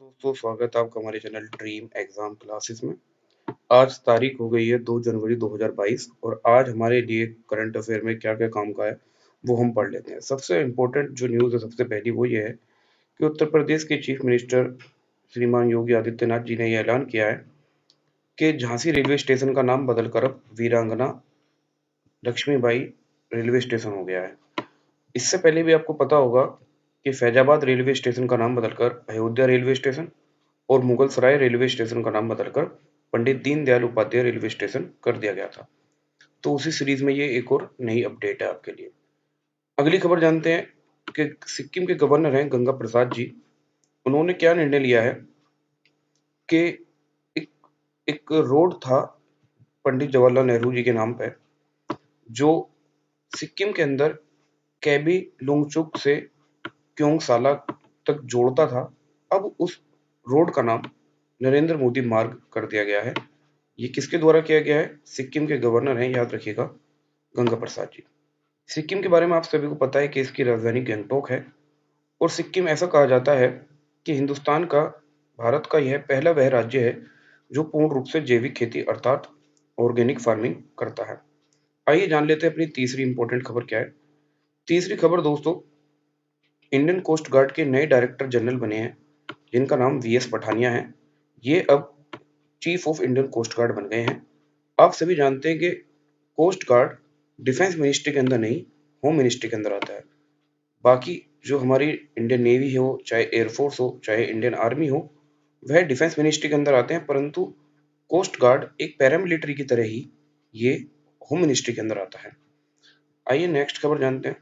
दोस्तों, स्वागत है आपका हमारे चैनल ड्रीम एग्जाम क्लासेस में। आज तारीख हो गई है 2 जनवरी 2022 और आज हमारे लिए करंट अफेयर में क्या-क्या काम का है वो हम पढ़ लेते हैं। सबसे इम्पोर्टेंट जो न्यूज़ है सबसे पहली वो ये है कि उत्तर प्रदेश के चीफ मिनिस्टर श्रीमान योगी आदित्यनाथ जी ने ये ऐलान किया है कि झांसी रेलवे स्टेशन का नाम बदलकर अब वीरांगना लक्ष्मीबाई रेलवे स्टेशन हो गया है। इससे पहले भी आपको पता होगा कि फैजाबाद रेलवे स्टेशन का नाम बदलकर अयोध्या रेलवे स्टेशन और मुगलसराय रेलवे स्टेशन का नाम बदलकर पंडित दीनदयाल उपाध्याय रेलवे स्टेशन कर दिया गया था। तो उसी सीरीज में ये एक और नई अपडेट है आपके लिए। अगली खबर जानते हैं कि सिक्किम के गवर्नर हैं गंगा प्रसाद जी। उन्होंने क्या निर्णय लिया है कि एक एक रोड था पंडित जवाहरलाल नेहरू जी के नाम पे, जो सिक्किम के अंदर कैबी लुंगचुक से क्योंगसाला तक जोड़ता था। अब उस रोड का नाम नरेंद्र मोदी मार्ग कर दिया गया है। ये किसके द्वारा किया गया है? सिक्किम के गवर्नर हैं, याद रखिएगा, गंगा प्रसाद जी। सिक्किम के बारे में आप सभी को पता है कि इसकी राजधानी गंगटोक है और सिक्किम ऐसा कहा जाता है कि हिंदुस्तान का, भारत का यह पहला वह राज्य है जो पूर्ण रूप से जैविक खेती अर्थात ऑर्गेनिक फार्मिंग करता है। आइए जान लेते हैं अपनी तीसरी इंपॉर्टेंट खबर क्या है। तीसरी खबर दोस्तों, इंडियन कोस्ट गार्ड के नए डायरेक्टर जनरल बने हैं जिनका नाम वीएस पठानिया है। ये अब chief of Indian Coast Guard बन गए हैं। आप सभी जानते हैं कि कोस्ट गार्ड डिफेंस मिनिस्ट्री के अंदर नहीं, होम मिनिस्ट्री के अंदर आता है। बाकी जो हमारी इंडियन नेवी हो, चाहे एयरफोर्स हो, चाहे इंडियन आर्मी हो, वह डिफेंस मिनिस्ट्री के अंदर आते हैं, परंतु कोस्ट गार्ड एक पैरामिलिट्री की तरह ही ये होम मिनिस्ट्री के अंदर आता है। आइए नेक्स्ट खबर जानते हैं।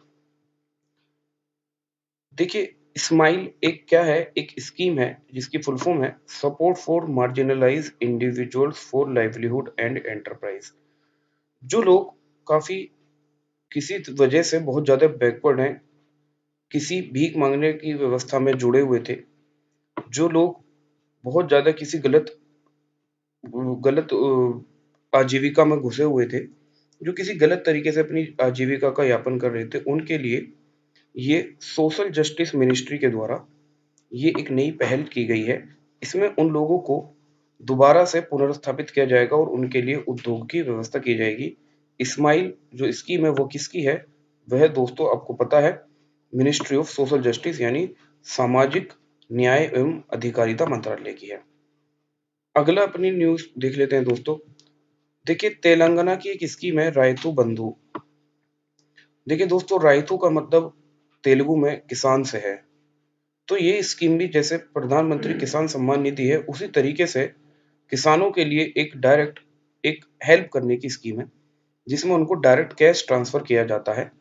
देखिए, स्माइल एक क्या है, एक स्कीम है जिसकी फुल फॉर्म है support for marginalise individuals for livelihood and enterprise. जो लोग काफी किसी वजह से बहुत ज्यादा बैकवर्ड हैं, किसी भीख मांगने की व्यवस्था में जुड़े हुए थे, जो लोग बहुत ज्यादा किसी गलत गलत आजीविका में घुसे हुए थे, जो किसी गलत तरीके से अपनी आजीविका का यापन कर रहे थे, उनके लिए ये सोशल जस्टिस मिनिस्ट्री के द्वारा ये एक नई पहल की गई है। इसमें उन लोगों को दोबारा से पुनर्स्थापित किया जाएगा और उनके लिए उद्योग की व्यवस्था की जाएगी। स्माइल जो स्कीम है वो किसकी है? वह दोस्तों आपको पता है, मिनिस्ट्री ऑफ सोशल जस्टिस यानी सामाजिक न्याय एवं अधिकारिता मंत्रालय की है। अगला अपनी न्यूज देख लेते हैं दोस्तों। देखिए, तेलंगाना की एक स्कीम है रायतू बंधु। देखिए दोस्तों, रायतू का मतलब तेलुगु में किसान से है। तो ये स्कीम भी जैसे प्रधानमंत्री किसान सम्मान निधि है, उसी तरीके से किसानों के लिए एक डायरेक्ट एक हेल्प करने की स्कीम है जिसमें उनको डायरेक्ट कैश ट्रांसफर किया जाता है।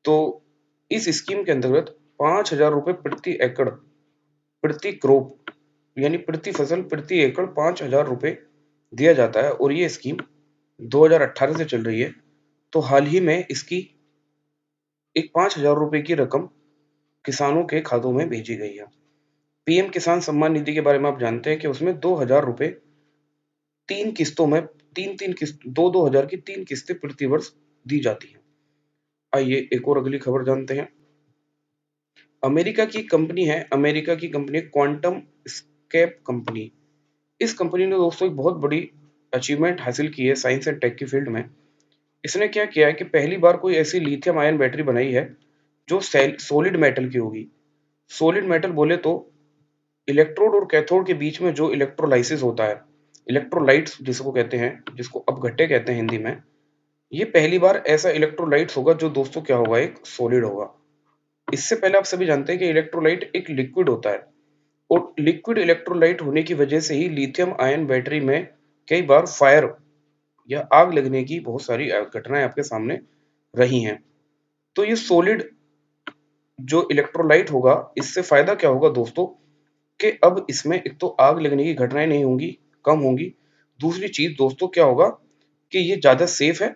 तो इस स्कीम के अंतर्गत 5,000 रुपए प्रति एकड़, प्रति क्रॉप यानी प्रति फसल, प्रति एकड़ 5,000 रुपए दिया जाता है और ये स्कीम 2018 से चल रही है। तो हाल ही में इसकी एक 5,000 रुपए की रकम किसानों के खातों में भेजी गई है। पीएम किसान सम्मान निधि के बारे में आप जानते हैं कि उसमें 2,000 रुपए 3 किस्तों में, तीन तीन किस्त, 2-2 हजार की 3 किस्तें प्रति वर्ष दी जाती हैं। आइए एक और अगली खबर जानते हैं। अमेरिका की कंपनी है, अमेरिका की कंपनी क्वांटम स्केप कंपनी। इस कंपनी ने दोस्तों एक बहुत बड़ी अचीवमेंट हासिल की है साइंस एंड टेक की फील्ड में। इसने क्या किया है कि पहली बार कोई ऐसी लिथियम आयन बैटरी बनाई है जो सॉलिड मेटल की होगी। सॉलिड मेटल बोले तो इलेक्ट्रोड और कैथोड के बीच में जो इलेक्ट्रोलाइसिस होता है, इलेक्ट्रोलाइट्स जिसको कहते हैं, जिसको अपघट्टे कहते हैं हिंदी में, ये पहली बार ऐसा इलेक्ट्रोलाइट्स होगा जो दोस्तों क्या होगा, एक सॉलिड होगा। इससे पहले आप सभी जानते हैं कि इलेक्ट्रोलाइट एक लिक्विड होता है और लिक्विड इलेक्ट्रोलाइट होने की वजह से ही लिथियम आयन बैटरी में कई बार फायर या आग लगने की बहुत सारी घटनाएं आपके सामने रही हैं। तो ये सॉलिड जो इलेक्ट्रोलाइट होगा, इससे फायदा क्या होगा दोस्तों, कि अब इसमें एक तो आग लगने की घटनाएं नहीं होंगी, कम होंगी। दूसरी चीज दोस्तों क्या होगा कि ये ज्यादा सेफ है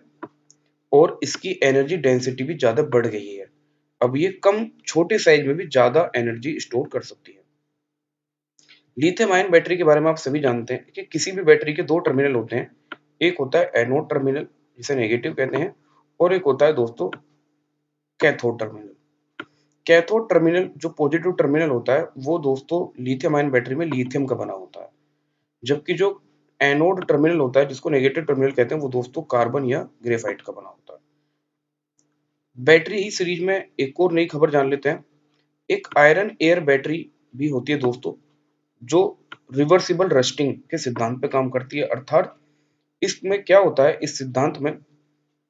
और इसकी एनर्जी डेंसिटी भी ज्यादा बढ़ गई है। अब ये कम छोटे साइज में भी ज्यादा एनर्जी स्टोर कर सकती है। लिथियम आयन बैटरी के बारे में आप सभी जानते हैं कि किसी भी बैटरी के दो टर्मिनल होते हैं। एक होता है एनोड टर्मिनल जिसे नेगेटिव कहते हैं और एक होता है दोस्तों कैथोड टर्मिनल। कैथोड टर्मिनल जो पॉजिटिव टर्मिनल होता है वो दोस्तों लिथियम आयन बैटरी में लिथियम का बना होता है, जबकि जो एनोड टर्मिनल होता है जिसको नेगेटिव टर्मिनल कहते हैं वो दोस्तों कार्बन या ग्रेफाइट का बना होता है। बैटरी ही सीरीज में एक और नई खबर जान लेते हैं। एक आयरन एयर बैटरी भी होती है दोस्तों, जो रिवर्सिबल रस्टिंग के सिद्धांत पे काम करती है। अर्थात इसमें क्या होता है इस सिद्धांत में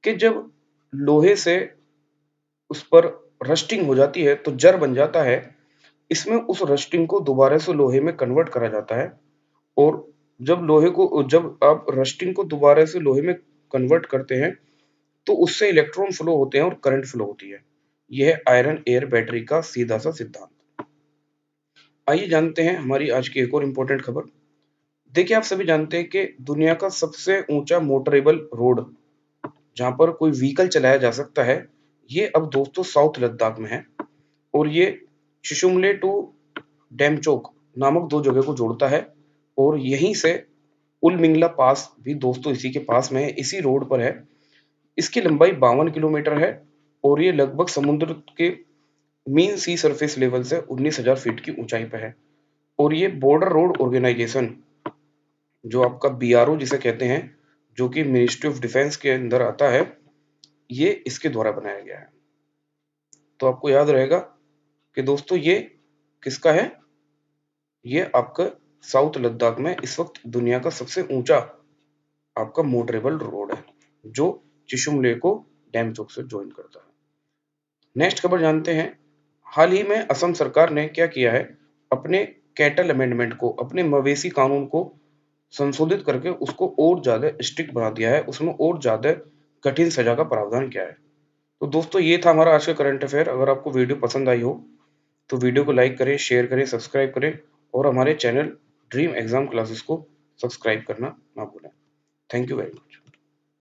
कि जब लोहे से उस पर रस्टिंग हो जाती है तो जर बन जाता है। इसमें उस रस्टिंग को दोबारा से लोहे में कन्वर्ट करा जाता है, और जब आप रस्टिंग को दोबारा से लोहे में कन्वर्ट करते हैं तो उससे इलेक्ट्रॉन फ्लो होते हैं और करंट फ्लो होती है। यह है आयरन एयर बैटरी का सीधा सा सिद्धांत। आइए जानते हैं हमारी आज की एक और इम्पोर्टेंट खबर। देखिए, आप सभी जानते हैं कि दुनिया का सबसे ऊंचा मोटरेबल रोड जहां पर कोई व्हीकल चलाया जा सकता है, ये अब दोस्तों साउथ लद्दाख में है। और ये चिशुमले टू डेमचोक नामक दो जगह को जोड़ता है, और यहीं से उलमिंगला पास भी दोस्तों इसी के पास में है, इसी रोड पर है। इसकी लंबाई 52 किलोमीटर है, और ये लगभग समुद्र के मीन सी सरफेस लेवल से 19,000 फीट की ऊंचाई पर है। और ये बॉर्डर रोड ऑर्गेनाइजेशन जो आपका बीआरओ जिसे कहते हैं, जो कि मिनिस्ट्री ऑफ डिफेंस के अंदर आता है, ये इसके द्वारा बनाया गया है। तो आपको याद रहेगा कि दोस्तों ये किसका है, ये आपका साउथ लद्दाख में इस वक्त दुनिया का सबसे ऊंचा आपका मोटरेबल रोड है, जो चिशुमले को डेमचोक से ज्वाइन करता है। नेक्स्ट खबर जानते हैं। हाल ही में असम सरकार ने क्या किया है, अपने कैटल अमेंडमेंट को, अपने मवेशी कानून को संशोधित करके उसको और ज्यादा स्ट्रिक्ट बना दिया है, उसमें और ज्यादा कठिन सजा का प्रावधान किया है। तो दोस्तों ये था हमारा आज का करंट अफेयर। अगर आपको वीडियो पसंद आई हो तो वीडियो को लाइक करें, शेयर करें, सब्सक्राइब करें, और हमारे चैनल ड्रीम एग्जाम क्लासेस को सब्सक्राइब करना ना भूलें। Thank you very much.